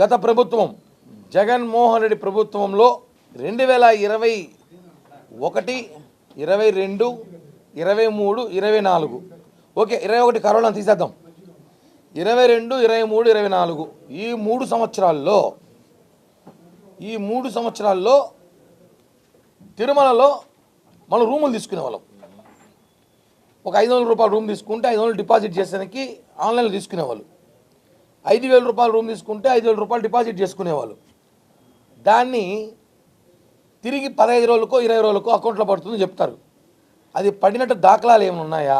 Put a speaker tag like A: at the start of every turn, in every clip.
A: గత ప్రభుత్వం జగన్మోహన్ రెడ్డి ప్రభుత్వంలో 2021, 22, 23, 24 ఓకే 21 కరోనా తీసేద్దాం. 22, 23, 24 ఈ 3 సంవత్సరాల్లో తిరుమలలో మనం రూములు తీసుకునేవాళ్ళం. ఒక 500 రూపాయల రూమ్ తీసుకుంటే 500 డిపాజిట్ చేసేదానికి ఆన్లైన్లో తీసుకునేవాళ్ళు. 5,000 రూపాయల రూమ్ తీసుకుంటే 5,000 రూపాయలు డిపాజిట్ చేసుకునేవాళ్ళు. దాన్ని తిరిగి 15 రోజులకో 20 రోజులకో అకౌంట్లో పడుతుందని చెప్తారు. అది పడినట్టు దాఖలాలు ఏమైనా ఉన్నాయా?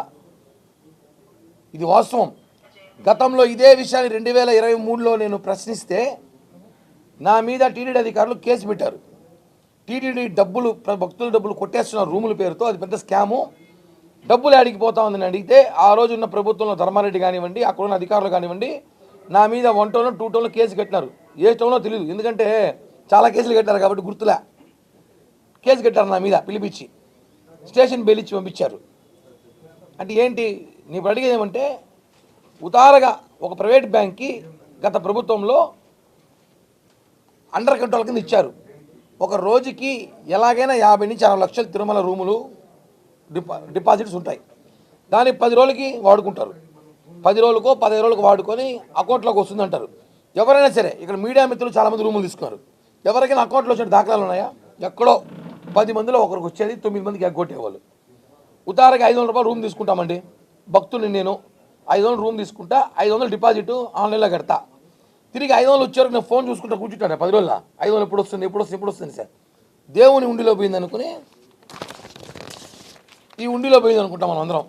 A: ఇది వాస్తవం. గతంలో ఇదే విషయాన్ని 2023లో నేను ప్రశ్నిస్తే నా మీద టీటీడీ అధికారులు కేసు పెట్టారు. టీటీడీ డబ్బులు, భక్తుల డబ్బులు కొట్టేస్తున్నారు రూముల పేరుతో, అది పెద్ద స్కాము, డబ్బులు ఆడికి పోతా ఉందని అడిగితే ఆ రోజు ఉన్న ప్రభుత్వంలో ధర్మారెడ్డి కానివ్వండి, అక్కడున్న అధికారులు కానివ్వండి నా మీద 1 టౌన్లో 2 టౌన్లో కేసు కట్టినారు. ఏ టౌన్లో తెలియదు, ఎందుకంటే చాలా కేసులు కట్టారు కాబట్టి గుర్తులే. కేసు కట్టారు నా మీద, పిలిపించి స్టేషన్ బెయిల్ ఇచ్చి పంపించారు. అంటే ఏంటి, నీకు అడిగేది ఏమంటే ఉదారగా ఒక ప్రైవేట్ బ్యాంక్కి గత ప్రభుత్వంలో అండర్ కంట్రోల్ కింద ఇచ్చారు. ఒక రోజుకి ఎలాగైనా 50 నుంచి 60 లక్షలు తిరుమల రూములు డిపాజిట్స్ ఉంటాయి. దాన్ని 10 రోజులకి వాడుకుంటారు. 10 రోజులకో 15 రోజులకు వాడుకొని అకౌంట్లోకి వస్తుంది అంటారు. ఎవరైనా సరే, ఇక్కడ మీడియా మిత్రులు చాలామంది రూములు తీసుకున్నారు. ఎవరికైనా అకౌంట్లో వచ్చిన దాఖలాలు ఉన్నాయా? ఎక్కడో 10 మందిలో ఒకరికి వచ్చేది, 9 మందికి ఎగ్గొట్టేవాళ్ళు. ఉదారగా 500 రూపాయలు రూమ్ తీసుకుంటామండి. భక్తుని నేను 500 రూమ్ తీసుకుంటా, 500 డిపాజిట్ ఆన్లైన్లో కడతా. తిరిగి 500 వచ్చారు, నేను ఫోన్ చూసుకుంటా కూర్చుంటాను 10 రోజుల 500 ఎప్పుడు వస్తుంది సార్. దేవుని ఉండిలో పోయింది అనుకుని, ఈ ఉండిలో పోయింది అనుకుంటాం మనం అందరం.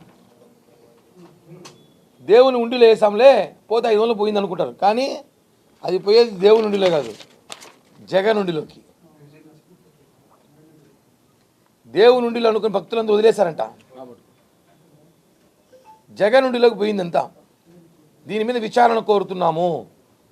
A: దేవుని ఉండిలో వేసాంలే, పోతే 500 పోయింది అనుకుంటారు. కానీ అది పోయేది దేవుని ఉండిలో కాదు, జగన్ ఉండిలోకి. దేవుని ఉండిలో అనుకుని భక్తులందరూ వదిలేశారంట, జగన్ ఉండిలోకి పోయిందంతా. దీని మీద విచారణ కోరుతున్నాము.